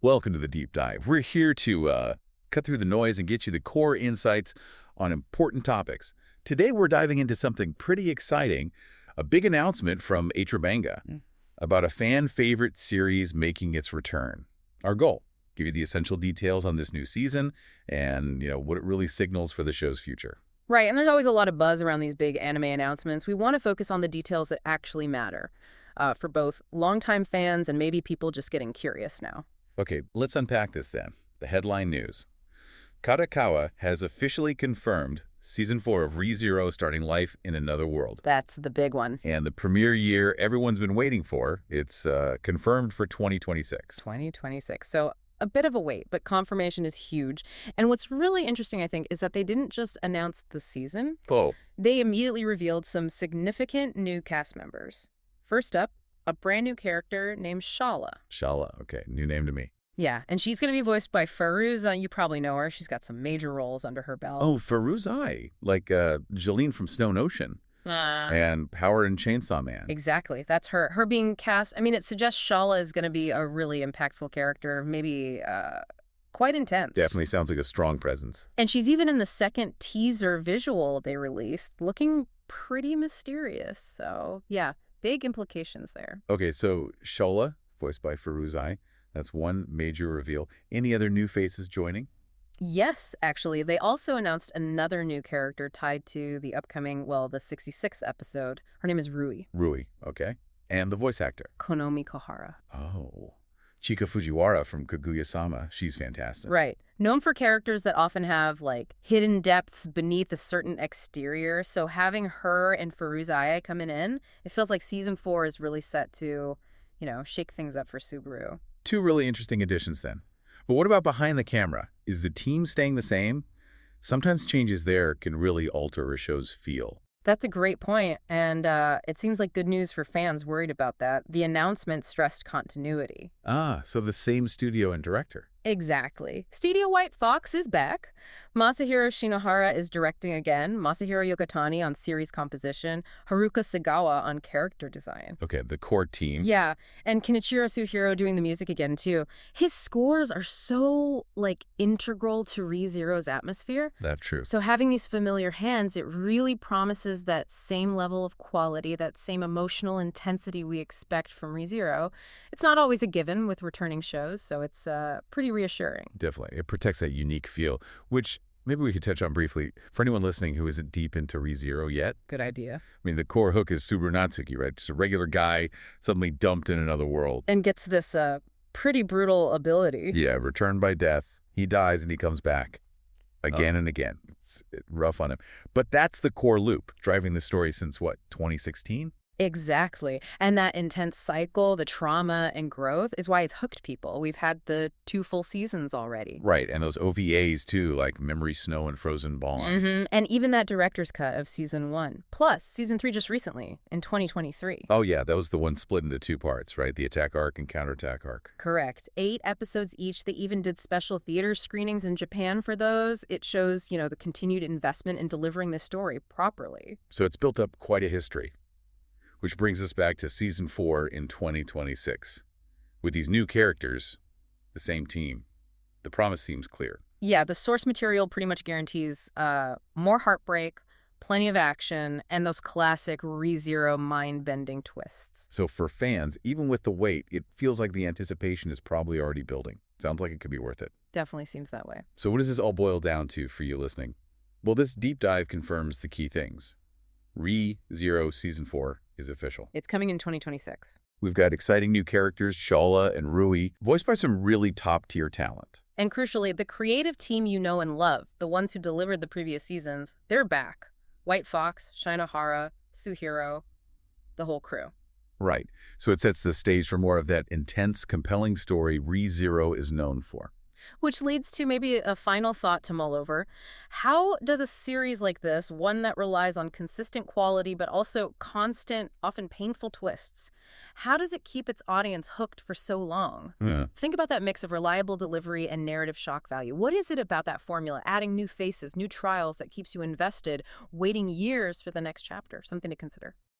Welcome to the Deep Dive. We're here to cut through the noise and get you the core insights on important topics. Today, we're diving into something pretty exciting, a big announcement from Atrabanga about a fan-favorite series making its return. Our goal, give you the essential details on this new season and, what it really signals for the show's future. Right, and there's always a lot of buzz around these big anime announcements. We want to focus on the details that actually matter for both longtime fans and maybe people just getting curious now. Okay, let's unpack this then. The headline news. Kadokawa has officially confirmed Season 4 of ReZero starting life in another world. That's the big one. And the premiere year everyone's been waiting for, it's confirmed for 2026. 2026. So a bit of a wait, but confirmation is huge. And what's really interesting, I think, is that they didn't just announce the season. Oh. They immediately revealed some significant new cast members. First up, a brand new character named Shala. Shala, okay, new name to me. Yeah, and she's going to be voiced by Faruza. You probably know her. She's got some major roles under her belt. Oh, Faruzai, like Jolene from Stone Ocean and Power and Chainsaw Man. Exactly. That's her. Her being cast, I mean, it suggests Shala is going to be a really impactful character, maybe quite intense. Definitely sounds like a strong presence. And she's even in the second teaser visual they released, looking pretty mysterious. So, yeah, big implications there. Okay, so Shala, voiced by Faruzai, that's one major reveal. Any other new faces joining? Yes, actually. They also announced another new character tied to the upcoming, the 66th episode. Her name is Rui. Rui, okay. And the voice actor? Konomi Kohara. Oh. Chika Fujiwara from Kaguya-sama. She's fantastic. Right. Known for characters that often have, hidden depths beneath a certain exterior. So having her and Faruzai coming in, it feels like Season 4 is really set to, shake things up for Subaru. Two really interesting additions then. But what about behind the camera? Is the team staying the same? Sometimes changes there can really alter a show's feel. That's a great point, and it seems like good news for fans worried about that. The announcement stressed continuity. Ah, so the same studio and director. Exactly. Studio White Fox is back. Masahiro Shinohara is directing again, Masahiro Yokotani on series composition, Haruka Sagawa on character design. Okay, the core team. Yeah, and Kenichiro Suhiro doing the music again, too. His scores are so, integral to ReZero's atmosphere. That's true. So having these familiar hands, it really promises that same level of quality, that same emotional intensity we expect from ReZero. It's not always a given with returning shows, so it's pretty reassuring. Definitely. It protects that unique feel, which maybe we could touch on briefly for anyone listening who isn't deep into ReZero yet. Good idea. I mean, the core hook is Subaru Natsuki, right? Just a regular guy suddenly dumped in another world. And gets this pretty brutal ability. Yeah, returned by death. He dies and he comes back again and again. It's rough on him. But that's the core loop, driving the story since, 2016? Exactly. And that intense cycle, the trauma and growth is why it's hooked people. We've had the 2 full seasons already. Right, and those OVAs too, like Memory Snow and Frozen Bond. And even that director's cut of Season 1. Plus, Season 3 just recently, in 2023. Oh yeah, that was the one split into 2 parts, right? The attack arc and counterattack arc. Correct. 8 episodes each. They even did special theater screenings in Japan for those. It shows, the continued investment in delivering this story properly. So it's built up quite a history. Which brings us back to Season 4 in 2026. With these new characters, the same team, the promise seems clear. Yeah, the source material pretty much guarantees more heartbreak, plenty of action, and those classic ReZero mind-bending twists. So for fans, even with the wait, it feels like the anticipation is probably already building. Sounds like it could be worth it. Definitely seems that way. So what does this all boil down to for you listening? Well, this deep dive confirms the key things. ReZero Season 4 is official. It's coming in 2026. We've got exciting new characters, Shala and Rui, voiced by some really top-tier talent. And crucially, the creative team you know and love, the ones who delivered the previous seasons, they're back. White Fox, Shinohara, Suhiro, the whole crew. Right. So it sets the stage for more of that intense, compelling story ReZero is known for. Which leads to maybe a final thought to mull over. How does a series like this, one that relies on consistent quality but also constant, often painful twists, how does it keep its audience hooked for so long? Yeah. Think about that mix of reliable delivery and narrative shock value. What is it about that formula, adding new faces, new trials, that keeps you invested, waiting years for the next chapter? Something to consider.